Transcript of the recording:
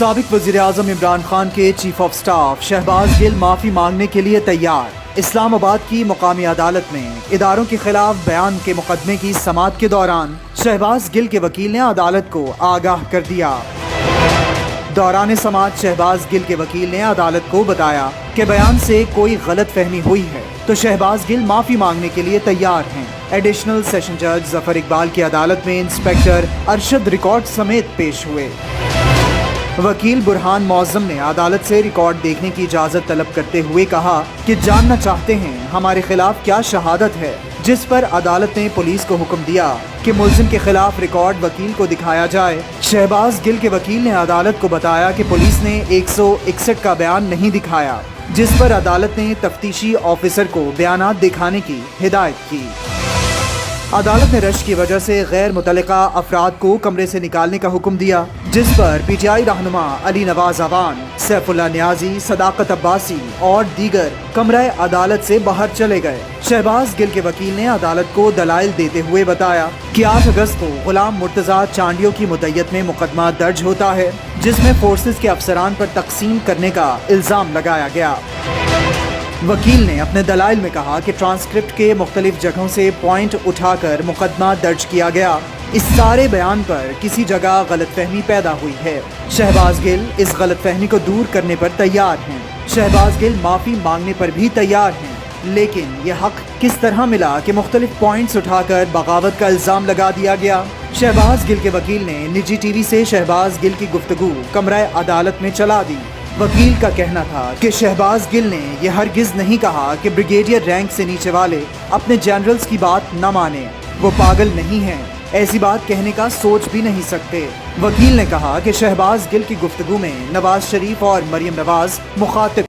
साबिक वज़ीर-ए-आज़म इमरान खान के chief of staff Shahbaz Gill माफ़ी मांगने के लिए तैयार। इस्लामाबाद की मुकामी अदालत में इदारों के खिलाफ बयान के मुकदमे की समाअत के दौरान शहबाज गिल के वकील ने अदालत को आगाह कर दिया। दौरान समाअत शहबाज गिल के वकील ने अदालत को बताया कि बयान से कोई गलत फहमी हुई है तो शहबाज गिल माफ़ी मांगने के लिए तैयार हैं। एडिशनल सेशन जज जफर इकबाल की अदालत में इंस्पेक्टर अरशद रिकॉर्ड समेत पेश हुए। वकील बुरहान मौज़म ने अदालत से रिकॉर्ड देखने की इजाज़त तलब करते हुए कहा कि जानना चाहते हैं हमारे खिलाफ क्या शहादत है, जिस पर अदालत ने पुलिस को हुक्म दिया कि मुल्ज़िम के खिलाफ रिकॉर्ड वकील को दिखाया जाए। शहबाज गिल के वकील ने अदालत को बताया कि पुलिस ने 161 का बयान नहीं दिखाया, जिस पर अदालत ने तफ्तीशी ऑफिसर को बयानात दिखाने की हिदायत की। अदालत ने रश की वजह से गैर मुतल्लिका अफराद को कमरे से निकालने का हुक्म दिया, जिस पर पीटीआई रहनुमा अली नवाज अवान, सैफुल्लाह नियाजी, सदाकत अब्बासी और दीगर कमरे अदालत से बाहर चले गए। शहबाज गिल के वकील ने अदालत को दलाइल देते हुए बताया कि 8 अगस्त को गुलाम मुर्तज़ा चांडियों की मुद्दत में मुकदमा दर्ज होता है, जिसमें फोर्सेस के अफसरान पर तकसीम करने का इल्ज़ाम लगाया गया। वकील ने अपने दलाइल में कहा कि ट्रांसक्रिप्ट के मुख्तलिफ जगहों से पॉइंट उठाकर मुकदमा दर्ज किया गया। इस सारे बयान पर किसी जगह गलतफहमी पैदा हुई है। शहबाज गिल इस गलतफहमी को दूर करने पर तैयार हैं। शहबाज गिल माफ़ी मांगने पर भी तैयार हैं, लेकिन यह हक किस तरह मिला कि मुख्तलिफ पॉइंट्स उठाकर बगावत का इल्ज़ाम लगा दिया गया। शहबाज गिल के वकील ने निजी टीवी से शहबाज गिल की गुफ्तगू कमरा अदालत में चला दी। वकील का कहना था कि शहबाज गिल ने यह हरगिज नहीं कहा कि ब्रिगेडियर रैंक से नीचे वाले अपने जनरल्स की बात न माने, वो पागल नहीं हैं, ऐसी बात कहने का सोच भी नहीं सकते। वकील ने कहा कि शहबाज गिल की गुफ्तगू में नवाज शरीफ और मरियम नवाज मुखातिब